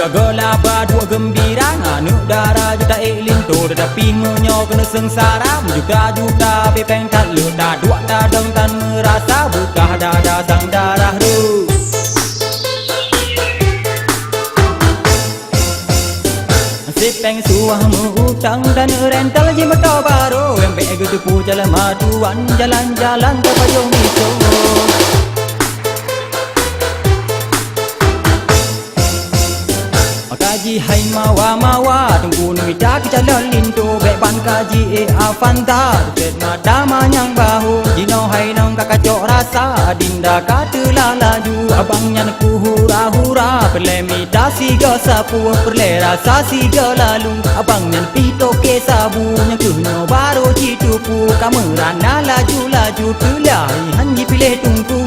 Segala dua gembira nganu darah juta linto tetapi menyo kena sengsara juta-juta bepeng tak luda dua tadang tan merasa buka dada sang darah ru Sipeng suahmu utang dan rental jimato baru yang beg tupu jalan maduan jalan-jalan terpayung miso Kaji hai mawa tunggu nuida kejalan linto beban kaji afanta tet madama yang bahu jino hai nong kakacok rasa dinda katela laju abangnya ku hura-hura perlemi dasi go sapu perle rasa si go lalu abangnya pito ke sabu nya kuno baru citupu kamerana laju-laju tulai hanji pilih tunggu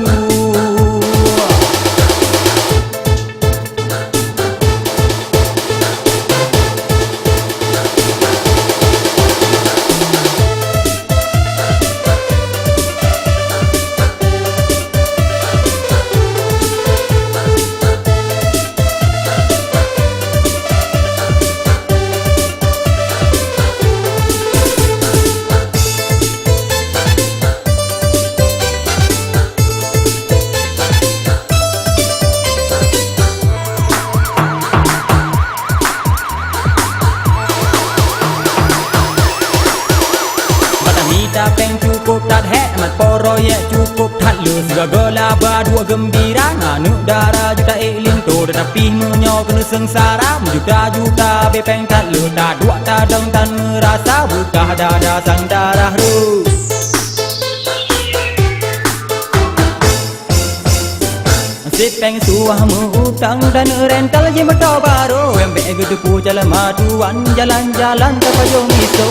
Peng cukup tak hek mat poroyek cukup tak lu segala dua gembira nganu darah juta linto tetapi menyo kena sengsara juta-juta bepeng tak lu dah dua tadang tan merasa buka dada sang darah ru Sipeng suahmu utang dan rental jimato baru yang beg tupu jalan maduan jalan-jalan terpayung miso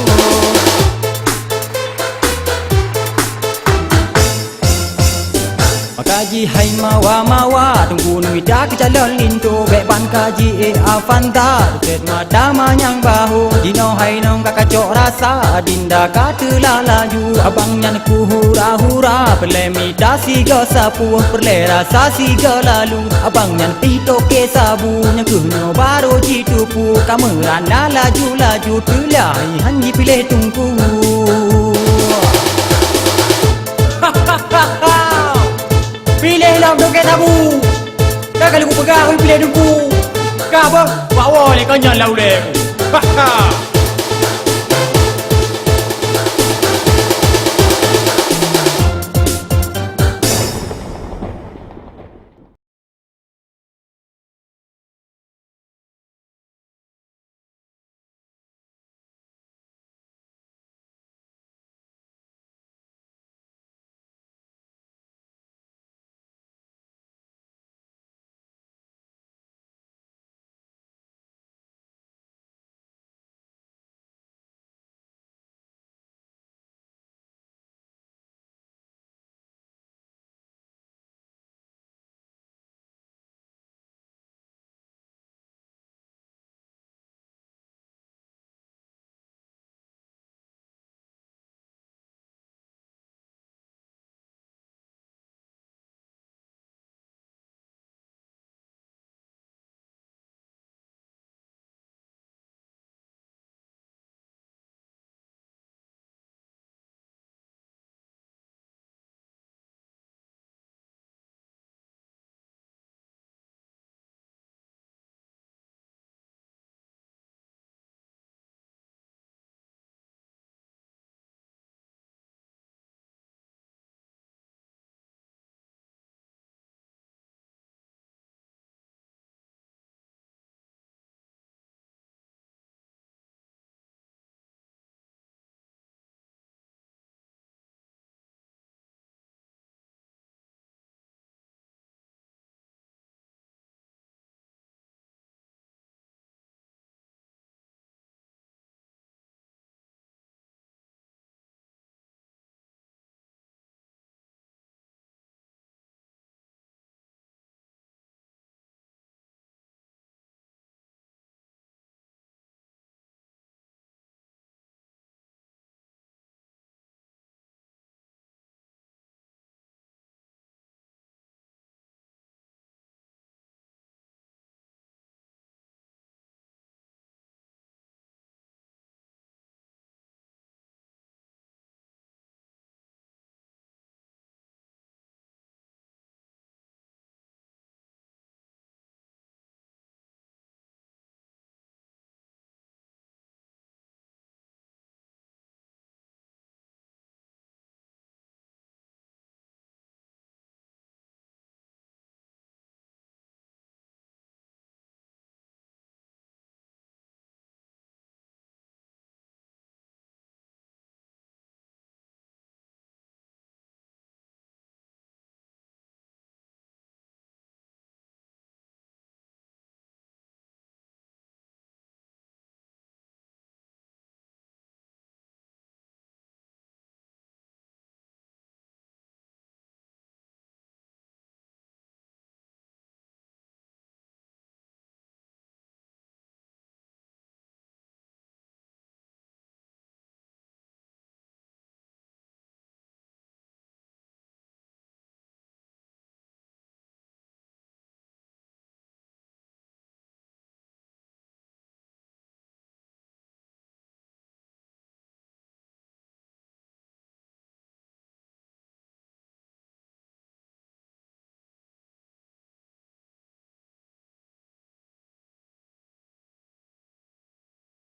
Kaji hai mawa tunggu nuida kejalan linto beban kaji afanta tet madama yang bahu dino hai nong kakacok rasa dinda katela laju abangnya ku hura-hura perlemi dasi go sapu perle rasa si go lalu abangnya pito ke sabu nya kuno baru citupu kamerana laju-laju tulai hanji pilih tunggu Pilih lah doket tabu. Kak kalau aku pegang, aku pilih dengku. Kak apa? Bawa ni kau nyala ulek. Ha ha.